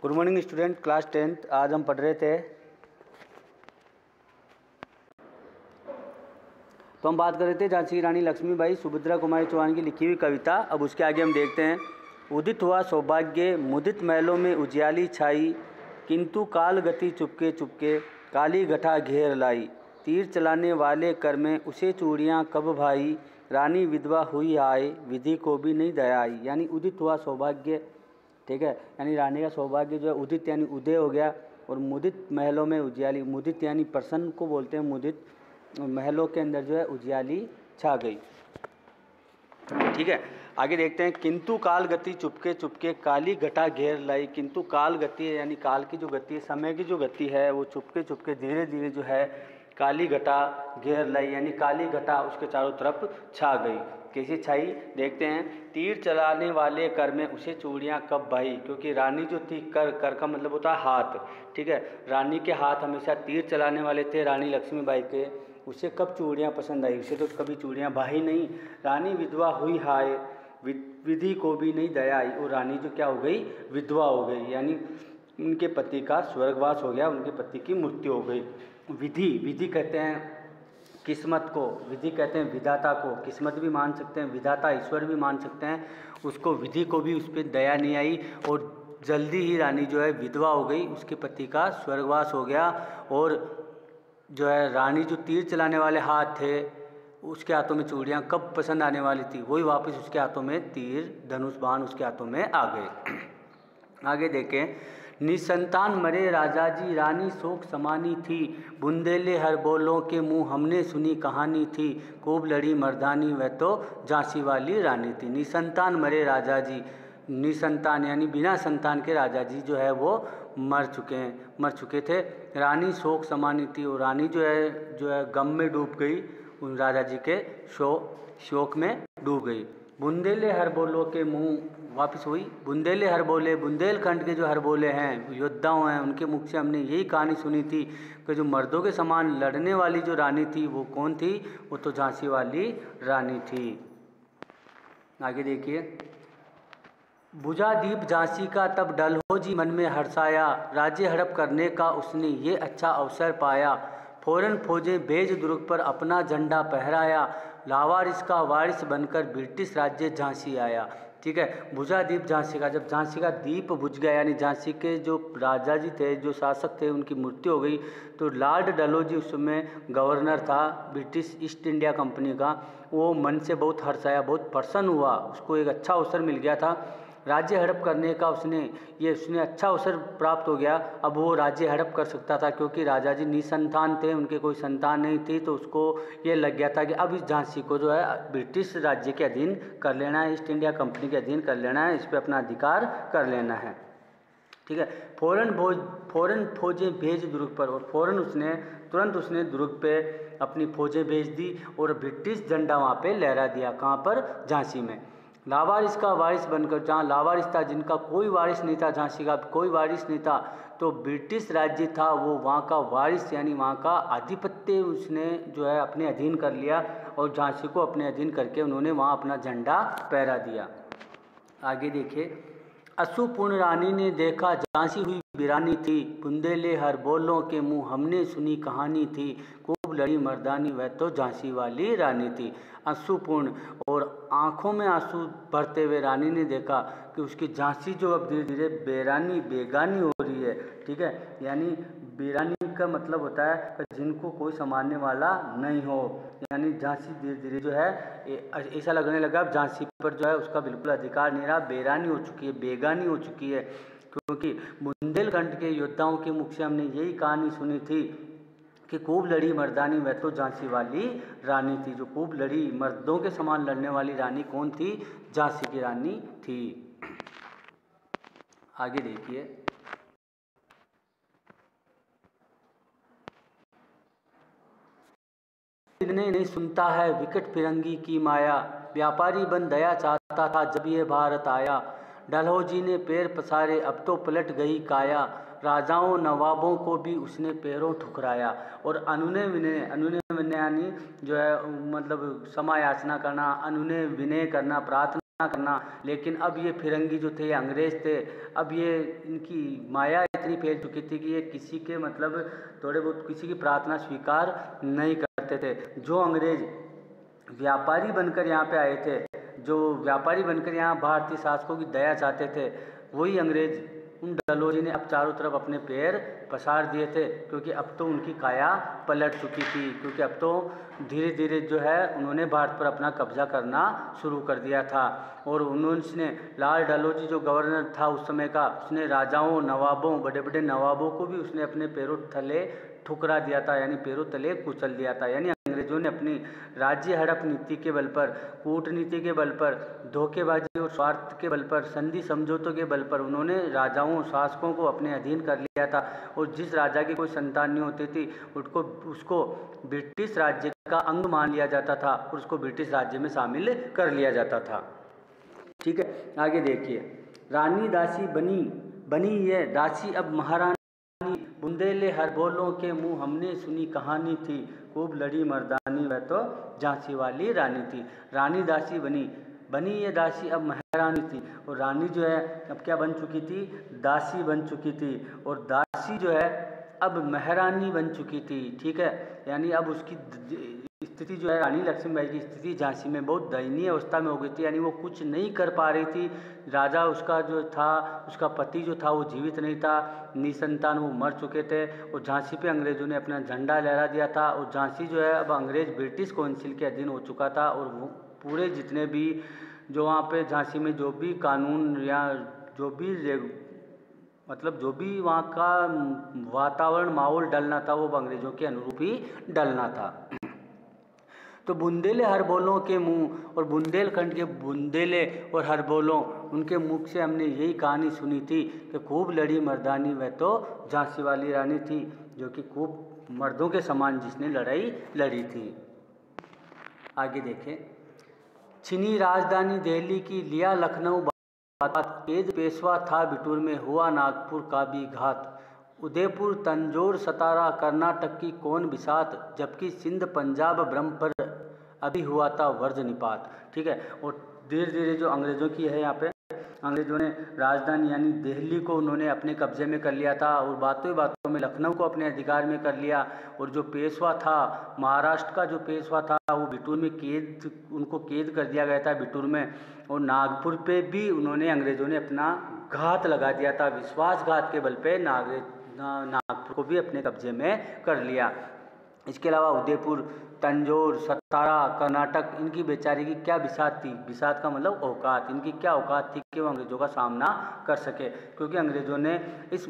Good morning student, class 10th। आज हम पढ़ रहे थे, तो हम बात कर रहे थे झांसी की रानी लक्ष्मीबाई सुभद्रा कुमारी चौहान की लिखी हुई कविता। अब उसके आगे हम देखते हैं। उदित हुआ सौभाग्य मुदित महलों में उजियाली छाई, किंतु काल गति चुपके चुपके काली घटा घेर लाई। तीर चलाने वाले कर में उसे चूड़ियाँ कब भाई, रानी विधवा हुई आए विधि को भी नहीं दया आई। यानी उदित हुआ सौभाग्य, ठीक है, यानी रानी का सौभाग्य जो है उदित यानी उदय हो गया, और मुदित महलों में उजियाली, मुदित यानी प्रसन्न को बोलते हैं मुदित, महलों के अंदर जो है उजियाली छा गई। ठीक है, आगे देखते हैं। किंतु काल गति चुपके चुपके काली घटा घेर लाई। किंतु काल गति है यानी काल की जो गति है, समय की जो गति है, वो चुपके चुपके धीरे धीरे जो है काली घटा घेर लाई, यानी काली घटा उसके चारों तरफ छा गई। कैसे छाई देखते हैं। तीर चलाने वाले कर में उसे चूड़ियाँ कब भाई, क्योंकि रानी जो थी, कर का मतलब होता है हाथ, ठीक है, रानी के हाथ हमेशा तीर चलाने वाले थे रानी लक्ष्मीबाई के। उसे कब चूड़ियाँ पसंद आई, उसे तो कभी चूड़ियाँ भाई नहीं। रानी विधवा हुई हाय विधि को भी नहीं दया आई, और रानी जो क्या हो गई, विधवा हो गई, यानी उनके पति का स्वर्गवास हो गया, उनके पति की मृत्यु हो गई। विधि कहते हैं किस्मत को, विधि कहते हैं विधाता को। किस्मत भी मान सकते हैं, विधाता ईश्वर भी मान सकते हैं उसको। विधि को भी उस पर दया नहीं आई, और जल्दी ही रानी जो है विधवा हो गई, उसके पति का स्वर्गवास हो गया। और जो है रानी जो तीर चलाने वाले हाथ थे, उसके हाथों में चूड़ियाँ कब पसंद आने वाली थी, वही वापस उसके हाथों में तीर धनुष बाण उसके हाथों में आ गए। आगे देखें। निसंतान मरे राजा जी रानी शोक समानी थी, बुंदेले हर बोलों के मुँह हमने सुनी कहानी थी, खूब लड़ी मर्दानी वह तो झांसी वाली रानी थी। निसंतान मरे राजा जी, निसंतान यानी बिना संतान के राजा जी जो है वो मर चुके थे। रानी शोक समानी थी, और रानी जो है गम में डूब गई, उन राजा जी के शोक में डूब गई। बुंदेले हर बोलों के मुँह, वापस हुई बुंदेले हर बोले, बुंदेलखंड के जो हर बोले हैं योद्धाओं हैं, उनके मुख से हमने यही कहानी सुनी थी कि जो मर्दों के समान लड़ने वाली जो रानी थी वो कौन थी, वो तो झांसी वाली रानी थी। आगे देखिए। बुझा दीप झांसी का तब डलहो जी मन में हर्षाया, राज्य हड़प करने का उसने ये अच्छा अवसर पाया, फौरन फौजें भेज दुर्ग पर अपना झंडा फहराया, लावारिस का वारिस बनकर ब्रिटिश राज्य झांसी आया। ठीक है, बुझा दीप झांसी का, जब झांसी का दीप बुझ गया, यानी झांसी के जो राजा जी थे, जो शासक थे, उनकी मृत्यु हो गई, तो लॉर्ड डलहौजी उस समय गवर्नर था ब्रिटिश ईस्ट इंडिया कंपनी का। वो मन से बहुत हर्षाया, बहुत प्रसन्न हुआ, उसको एक अच्छा अवसर मिल गया था राज्य हड़प करने का। उसने अच्छा अवसर प्राप्त हो गया, अब वो राज्य हड़प कर सकता था, क्योंकि राजा जी निसंतान थे, उनके कोई संतान नहीं थी, तो उसको ये लग गया था कि अब इस झांसी को जो है ब्रिटिश राज्य के अधीन कर लेना है, ईस्ट इंडिया कंपनी के अधीन कर लेना है, इस पर अपना अधिकार कर लेना है। ठीक है, फौरन फौजें भेज दुर्ग पर, और तुरंत उसने दुर्ग पे अपनी फौजें भेज दी, और ब्रिटिश झंडा वहाँ पे लहरा दिया। कहाँ पर, झांसी में। लावारिस का वारिस बनकर, जहाँ लावारिस था, जिनका कोई वारिस नहीं था, झांसी का कोई वारिस नहीं था, तो ब्रिटिश राज्य था, वो वहाँ का वारिस यानी वहाँ का आधिपत्य उसने जो है अपने अधीन कर लिया, और झांसी को अपने अधीन करके उन्होंने वहाँ अपना झंडा फहरा दिया। आगे देखिए। अश्रुपूर्ण रानी ने देखा झांसी हुई वीरानी थी, बुंदेले हर बोलों के मुँह हमने सुनी कहानी थी, खूब लड़ी मर्दानी वह तो झांसी वाली रानी थी। अश्रुपूर्ण, और आँखों में आंसू भरते हुए रानी ने देखा कि उसकी झांसी जो अब धीरे धीरे बेगानी हो रही है। ठीक है, यानी बेरानी का मतलब होता है कि जिनको कोई संभालने वाला नहीं हो, यानी झांसी धीरे धीरे जो है ऐसा लगने लगा झांसी पर जो है उसका बिल्कुल अधिकार नहीं रहा, बेरानी हो चुकी है, बेगानी हो चुकी है। क्योंकि बुंदेलखंड के योद्धाओं के मुख से हमने यही कहानी सुनी थी कि खूब लड़ी मर्दानी वह तो झांसी वाली रानी थी। जो खूब लड़ी, मर्दों के समान लड़ने वाली रानी कौन थी, झांसी की रानी थी। आगे देखिए। नहीं सुनता है विकट फिरंगी की माया, व्यापारी बन दया चाहता था जब ये भारत आया, डलहौजी ने पैर पसारे अब तो पलट गई काया, राजाओं नवाबों को भी उसने पैरों ठुकराया। और अनुनय विनय यानी जो है मतलब क्षमा याचना करना, अनुनय विनय करना, प्रार्थना करना। लेकिन अब ये फिरंगी जो थे, अंग्रेज़ थे, अब ये इनकी माया इतनी फैल चुकी थी कि ये किसी के मतलब थोड़े बहुत किसी की प्रार्थना स्वीकार नहीं करते थे। जो अंग्रेज़ व्यापारी बनकर यहाँ पे आए थे, जो व्यापारी बनकर यहाँ भारतीय शासकों की दया चाहते थे, वही अंग्रेज़ उन डलहौजी ने अब चारों तरफ अपने पैर पसार दिए थे, क्योंकि अब तो उनकी काया पलट चुकी थी। क्योंकि अब तो धीरे धीरे जो है उन्होंने भारत पर अपना कब्जा करना शुरू कर दिया था। और उन्होंने लाल डलहौजी जो गवर्नर था उस समय का, उसने राजाओं, नवाबों, बड़े बड़े नवाबों को भी उसने अपने पैरों तले ठुकरा दिया था, यानी पैरों तले कुचल दिया था। यानी अंग्रेजों ने अपनी राज्य हड़प नीति के बल पर, कूटनीति के बल पर, धोखेबाजी और स्वार्थ के बल पर, संधि समझौतों के बल पर उन्होंने राजाओं, शासकों को अपने अधीन कर लिया था। और जिस राजा की कोई संतान नहीं होती थी उसको ब्रिटिश राज्य का अंग मान लिया जाता था और उसको ब्रिटिश राज्य में शामिल कर लिया जाता था। ठीक है, आगे देखिए। रानी दासी बनी ये दासी अब महारानी, बुंदेले हर बोलों के मुँह हमने सुनी कहानी थी, खूब लड़ी मर्दानी वह तो झांसी वाली रानी थी। रानी दासी बनी ये दासी अब महारानी थी। और रानी जो है अब क्या बन चुकी थी? दासी बन चुकी थी। और दासी जो है अब महारानी बन चुकी थी। ठीक है, यानी अब उसकी स्थिति जो है, रानी लक्ष्मीबाई की स्थिति झांसी में बहुत दयनीय अवस्था में हो गई थी। यानी वो कुछ नहीं कर पा रही थी। राजा उसका जो था, उसका पति जो था वो जीवित नहीं था, निसंतान वो मर चुके थे। और झांसी पे अंग्रेज़ों ने अपना झंडा लहरा दिया था। और झांसी जो है अब अंग्रेज़ ब्रिटिश काउंसिल के अधीन हो चुका था। और वो पूरे जितने भी जो वहाँ पे झांसी में जो भी कानून या जो भी मतलब जो भी वहाँ का वातावरण, माहौल डलना था, वो अंग्रेज़ों के अनुरूप ही डलना था। तो बुंदेले हर बोलों के मुँह, और बुंदेलखंड के बुंदेले और हर बोलों, उनके मुख से हमने यही कहानी सुनी थी कि खूब लड़ी मर्दानी वह तो झांसी वाली रानी थी, जो कि खूब मर्दों के समान जिसने लड़ाई लड़ी थी। आगे देखें। छीनी राजधानी दिल्ली की, लिया लखनऊ बात, कैद पेशवा था बिटूर में, हुआ नागपुर का भी घात। उदयपुर, तंजौर, सतारा, कर्नाटक की कौन बिसात, जबकि सिंध, पंजाब, ब्रह्म पर अभी हुआ था वर्ज निपात। ठीक है, और धीरे धीरे जो अंग्रेज़ों की है, यहाँ पे अंग्रेज़ों ने राजधानी यानी दिल्ली को उन्होंने अपने कब्जे में कर लिया था। और बातों ही बातों में लखनऊ को अपने अधिकार में कर लिया। और जो पेशवा था, महाराष्ट्र का जो पेशवा था, वो बिटूर में उनको कैद कर दिया गया था बिटूर में। और नागपुर पे भी उन्होंने अंग्रेज़ों ने अपना घात लगा दिया था। विश्वासघात के बल पे नागपुर को भी अपने कब्जे में कर लिया। इसके अलावा उदयपुर, तंजौर, सतारा, कर्नाटक, इनकी बेचारी की क्या बिसात थी। बिसात का मतलब औकात, इनकी क्या औकात थी कि वो अंग्रेज़ों का सामना कर सके। क्योंकि अंग्रेज़ों ने इस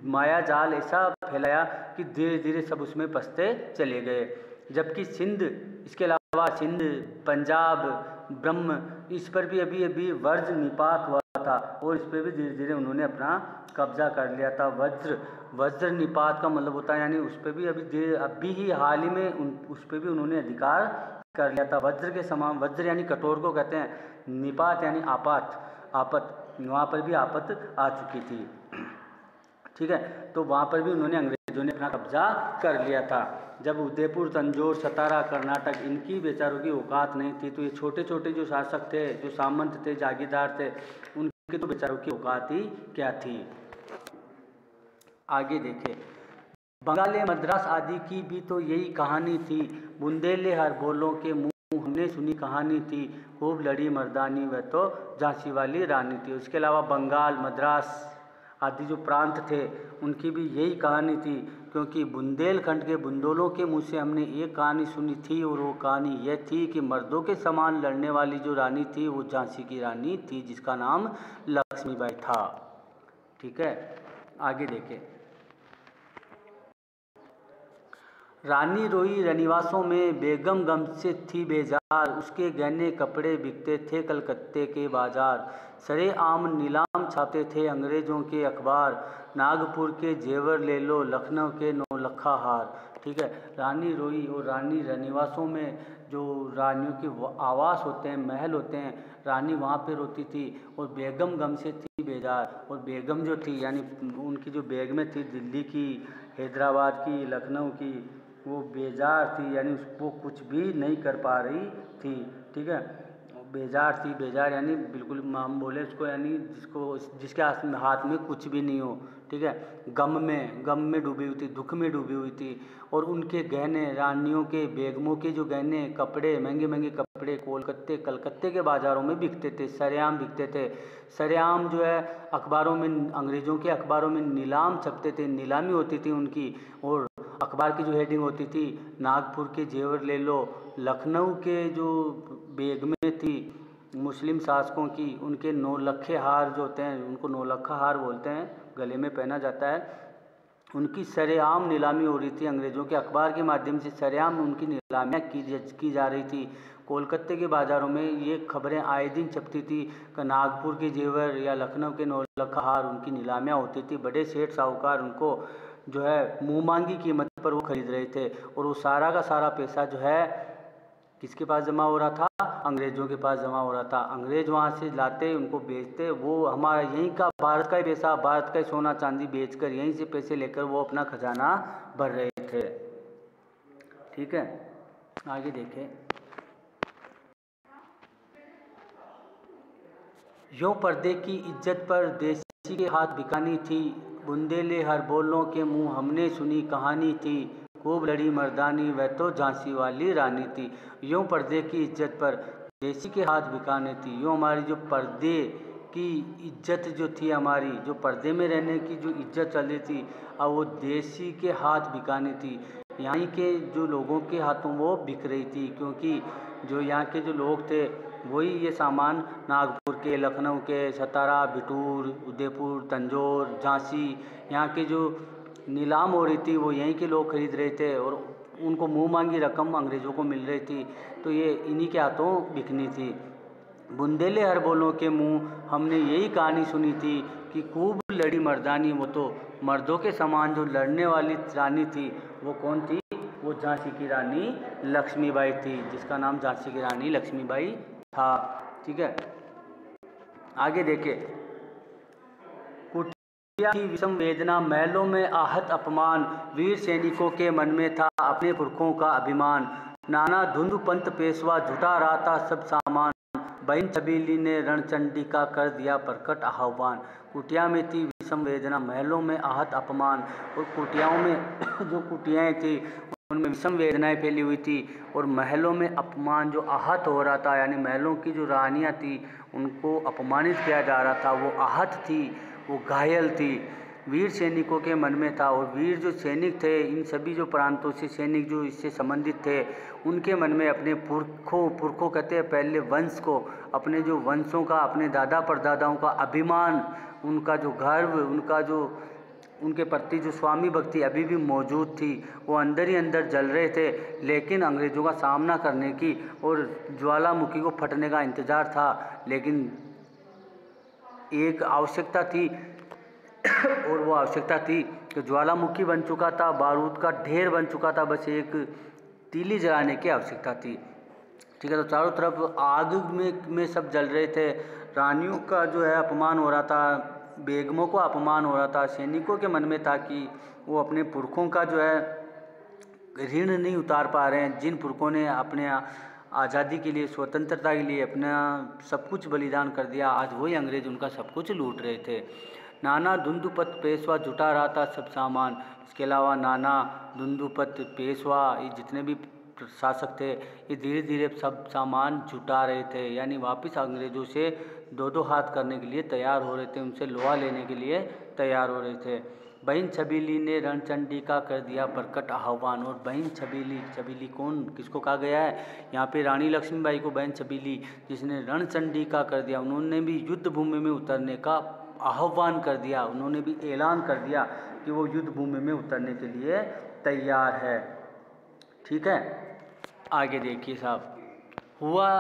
माया जाल ऐसा फैलाया कि धीरे धीरे सब उसमें फंसते चले गए। जबकि सिंध, इसके अलावा सिंध, पंजाब, ब्रह्म, इस पर भी अभी अभी वर्ज निपात हुआ था। और इस पर भी धीरे धीरे उन्होंने अपना कब्जा कर लिया था। वज्र निपात का मतलब होता है, यानी उस पर भी अभी ही हाल ही में उस पर भी उन्होंने अधिकार कर लिया था। वज्र के समान, वज्र यानी कठोर को कहते हैं, निपात यानी आपत, वहाँ पर भी आपत आ चुकी थी। ठीक है, तो वहाँ पर भी उन्होंने अंग्रेज़ों ने अपना कब्जा कर लिया था। जब उदयपुर, तंजौर, सतारा, कर्नाटक, इनकी बेचारों की औकात नहीं थी, तो ये छोटे छोटे जो शासक थे, जो सामंत थे, जागीरदार थे, उनकी तो बेचारों की औकात ही क्या थी। आगे देखें। बंगाल, मद्रास आदि की भी तो यही कहानी थी, बुंदेले हर बोलों के मुँह हमने सुनी कहानी थी, खूब लड़ी मर्दानी वह तो झांसी वाली रानी थी। उसके अलावा बंगाल, मद्रास आदि जो प्रांत थे, उनकी भी यही कहानी थी। क्योंकि बुंदेलखंड के बुंदोलों के मुँह से हमने एक कहानी सुनी थी, और वो कहानी यह थी कि मर्दों के समान लड़ने वाली जो रानी थी, वो झांसी की रानी थी, जिसका नाम लक्ष्मीबाई था। ठीक है, आगे देखें। रानी रोई रनिवासों में, बेगम गम से थी बेजार, उसके गहने कपड़े बिकते थे कलकत्ते के बाजार। सरे आम नीलाम छापते थे अंग्रेज़ों के अखबार, नागपुर के जेवर ले लो, लखनऊ के नौलखा हार। ठीक है, रानी रोई और रानी रनिवासों में जो रानियों के आवास होते हैं, महल होते हैं, रानी वहाँ पे रोती थी। और बेगम गम से थी बेजार, और बेगम जो थी यानी उनकी जो बेगमें थी, दिल्ली की, हैदराबाद की, लखनऊ की, वो बेजार थी, यानी उसको कुछ भी नहीं कर पा रही थी। ठीक है, बेजार थी। बेजार यानी बिल्कुल हम बोले उसको, यानी जिसके हाथ में कुछ भी नहीं हो, ठीक है। गम में डूबी हुई थी, दुख में डूबी हुई थी। और उनके गहने, रानियों के, बेगमों के जो गहने, कपड़े, महंगे महंगे कपड़े कलकत्ते के बाज़ारों में बिकते थे, सरेआम बिकते थे। सरेआम जो है अखबारों में, अंग्रेज़ों के अखबारों में नीलाम छपते थे, नीलामी होती थी उनकी। और अखबार की जो हेडिंग होती थी, नागपुर के जेवर ले लो, लखनऊ के जो बेगमें थी मुस्लिम शासकों की, उनके नौलखे हार जो होते हैं, उनको नौलखा हार बोलते हैं, गले में पहना जाता है, उनकी सरेआम नीलामी हो रही थी। अंग्रेज़ों के अखबार के माध्यम से सरेआम उनकी नीलामियाँ की जा रही थी। कोलकाता के बाज़ारों में ये खबरें आए दिन छपती थी कि नागपुर के जेवर या लखनऊ के नौलखा हार, उनकी नीलामियाँ होती थी। बड़े सेठ साहूकार उनको जो है मुँह मांगी कीमत पर वो खरीद रहे थे। और वो सारा का सारा पैसा जो है किसके पास जमा हो रहा था? अंग्रेज़ों के पास जमा हो रहा था। अंग्रेज़ वहाँ से लाते, उनको बेचते, वो हमारा यहीं का भारत का ही पैसा, भारत का ही सोना चांदी बेचकर यहीं से पैसे लेकर वो अपना खजाना भर रहे थे। ठीक है, आगे देखें। यूँ पर्दे की इज्जत पर देसी के हाथ बिकानी थी, बुंदेले हर बोलों के मुँह हमने सुनी कहानी थी, खूब लड़ी मर्दानी वह तो झांसी वाली रानी थी। यूँ पर्दे की इज्जत पर देसी के हाथ बिकाने थी। यूँ हमारी जो पर्दे की इज्जत जो थी, हमारी जो पर्दे में रहने की जो इज्जत चल रही थी, अब वो देसी के हाथ बिकानी थी। यहाँ के जो लोगों के हाथों वो बिक रही थी, क्योंकि जो यहाँ के जो लोग थे वही ये सामान नागपुर के, लखनऊ के, सतारा, बिठूर, उदयपुर, तंजौर, झांसी, यहाँ के जो नीलाम हो रही थी वो यहीं के लोग खरीद रहे थे। और उनको मुँह मांगी रकम अंग्रेज़ों को मिल रही थी, तो ये इन्हीं के हाथों बिकनी थी। बुंदेले हर बोलों के मुँह हमने यही कहानी सुनी थी कि खूब लड़ी मर्दानी, वो तो मर्दों के समान जो लड़ने वाली रानी थी, वो कौन थी? वो झांसी की रानी लक्ष्मीबाई थी, जिसका नाम झांसी की रानी लक्ष्मीबाई था। ठीक है, आगे देखिए। कुटिया की विषम वेदना, महलों में आहत अपमान, वीर सैनिकों के मन में था अपने पुरखों का अभिमान। नाना धुंधु पंत पेशवा जुटा रहा था सब सामान, बहन छबीली ने रणचंडी का कर दिया प्रकट आह्वान। कुटिया में थी विषम वेदना, महलों में आहत अपमान, और कुटियाओं में जो कुटियाएँ थी उनमें विषम वेदनाएं फैली हुई थी, और महलों में अपमान जो आहत हो रहा था, यानी महलों की जो रानियाँ थी उनको अपमानित किया जा रहा था, वो आहत थी, वो घायल थी। वीर सैनिकों के मन में था, और वीर जो सैनिक थे, इन सभी जो प्रांतों से सैनिक जो इससे संबंधित थे, उनके मन में अपने पुरखों कहते हैं पहले वंश को, अपने जो वंशों का, अपने दादा परदादाओं का अभिमान, उनका जो गर्व, उनका जो उनके प्रति जो स्वामी भक्ति अभी भी मौजूद थी, वो अंदर ही अंदर जल रहे थे। लेकिन अंग्रेज़ों का सामना करने की और ज्वालामुखी को फटने का इंतज़ार था, लेकिन एक आवश्यकता थी और वो आवश्यकता थी कि ज्वालामुखी बन चुका था, बारूद का ढेर बन चुका था, बस एक तीली जलाने की आवश्यकता थी। ठीक है, तो चारों तरफ आग में सब जल रहे थे। रानियों का जो है अपमान हो रहा था, बेगमों को अपमान हो रहा था, सैनिकों के मन में था कि वो अपने पुरखों का जो है ऋण नहीं उतार पा रहे हैं, जिन पुरखों ने अपने आज़ादी के लिए, स्वतंत्रता के लिए अपना सब कुछ बलिदान कर दिया, आज वही अंग्रेज़ उनका सब कुछ लूट रहे थे। नाना धुंधुपत पेशवा जुटा रहा था सब सामान। इसके अलावा नाना धुंधुपत पेशवा, ये जितने भी शासक थे, ये धीरे धीरे सब सामान जुटा रहे थे, यानी वापस अंग्रेज़ों से दो दो हाथ करने के लिए तैयार हो रहे थे, उनसे लोहा लेने के लिए तैयार हो रहे थे। बहन छबीली ने रणचंडी का कर दिया प्रकट आह्वान। और बहन छबीली, छबीली कौन, किसको कहा गया है यहाँ पे? रानी लक्ष्मीबाई को बहन छबीली, जिसने रणचंडी का कर दिया, उन्होंने भी युद्ध भूमि में उतरने का आह्वान कर दिया, उन्होंने भी ऐलान कर दिया कि वो युद्ध भूमि में उतरने के लिए तैयार है। ठीक है, आगे देखिए साहब। हुआ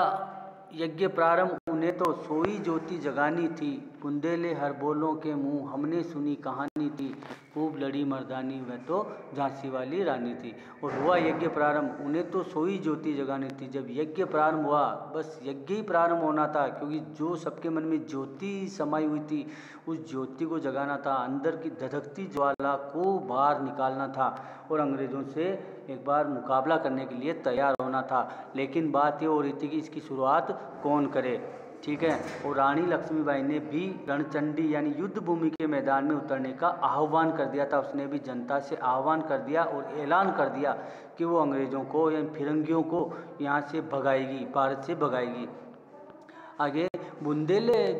यज्ञ प्रारंभ, उन्हें तो सोई ज्योति जगानी थी, बुंदेले हर बोलों के मुँह हमने सुनी कहानी थी, खूब लड़ी मर्दानी, वह तो झांसी वाली रानी थी। और हुआ यज्ञ प्रारंभ, उन्हें तो सोई ज्योति जगानी थी। जब यज्ञ प्रारंभ हुआ, बस यज्ञ ही प्रारंभ होना था, क्योंकि जो सबके मन में ज्योति समाई हुई थी उस ज्योति को जगाना था, अंदर की धधकती ज्वाला को बाहर निकालना था और अंग्रेज़ों से एक बार मुकाबला करने के लिए तैयार होना था। लेकिन बात ये हो रही थी कि इसकी शुरुआत कौन करे, ठीक है। और रानी लक्ष्मीबाई ने भी रणचंडी यानी युद्ध भूमि के मैदान में उतरने का आह्वान कर दिया था। उसने भी जनता से आह्वान कर दिया और ऐलान कर दिया कि वो अंग्रेज़ों को या फिरंगियों को यहाँ से भगाएगी, भारत से भगाएगी। आगे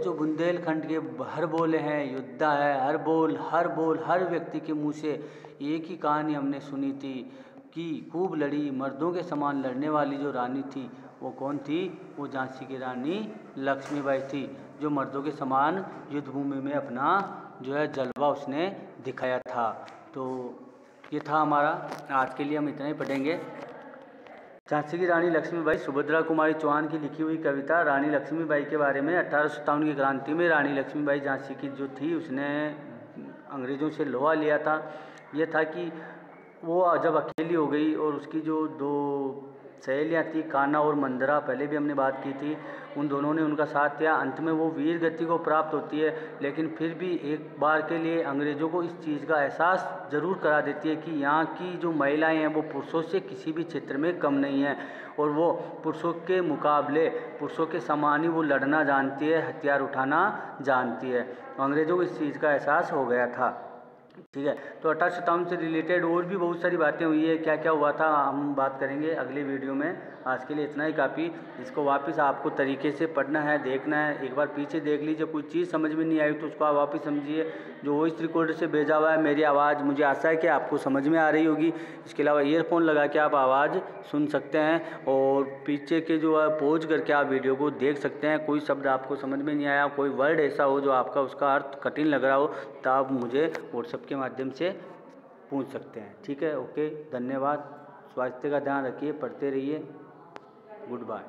जो बुंदेलखंड के हर बोले हैं योद्धा है, हर व्यक्ति के मुँह से एक ही कहानी हमने सुनी थी कि खूब लड़ी, मर्दों के समान लड़ने वाली जो रानी थी वो कौन थी? वो झांसी की रानी लक्ष्मीबाई थी, जो मर्दों के समान युद्ध भूमि में अपना जो है जलवा उसने दिखाया था। तो ये था हमारा, आज के लिए हम इतना ही पढ़ेंगे। झांसी की रानी लक्ष्मीबाई सुभद्रा कुमारी चौहान की लिखी हुई कविता रानी लक्ष्मीबाई के बारे में। 1857 की क्रांति में रानी लक्ष्मीबाई झांसी की जो थी उसने अंग्रेज़ों से लोहा लिया था। ये था कि वो जब अकेली हो गई और उसकी जो दो सहेलियाँ थी कान्हा और मंदरा, पहले भी हमने बात की थी, उन दोनों ने उनका साथ दिया। अंत में वो वीर गति को प्राप्त होती है, लेकिन फिर भी एक बार के लिए अंग्रेज़ों को इस चीज़ का एहसास ज़रूर करा देती है कि यहाँ की जो महिलाएं हैं वो पुरुषों से किसी भी क्षेत्र में कम नहीं है और वो पुरुषों के मुकाबले, पुरुषों के समान ही वो लड़ना जानती है, हथियार उठाना जानती है। अंग्रेज़ों को इस चीज़ का एहसास हो गया था, ठीक है। तो 1857 से रिलेटेड और भी बहुत सारी बातें हुई है, क्या क्या हुआ था हम बात करेंगे अगले वीडियो में। आज के लिए इतना ही काफ़ी। इसको वापस आपको तरीके से पढ़ना है, देखना है, एक बार पीछे देख लीजिए, कोई चीज़ समझ में नहीं आई तो उसको आप वापस समझिए। जो वॉइस रिकॉर्डर से भेजा हुआ है मेरी आवाज़, मुझे आशा है कि आपको समझ में आ रही होगी। इसके अलावा ईयरफोन लगा के आप आवाज़ सुन सकते हैं और पीछे के जो है पॉज करके आप वीडियो को देख सकते हैं। कोई शब्द आपको समझ में नहीं आया, कोई वर्ड ऐसा हो जो आपका उसका अर्थ कठिन लग रहा हो, तो आप मुझे व्हाट्सएप के माध्यम से पूछ सकते हैं, ठीक है। ओके, धन्यवाद। स्वास्थ्य का ध्यान रखिए, पढ़ते रहिए। Good bye.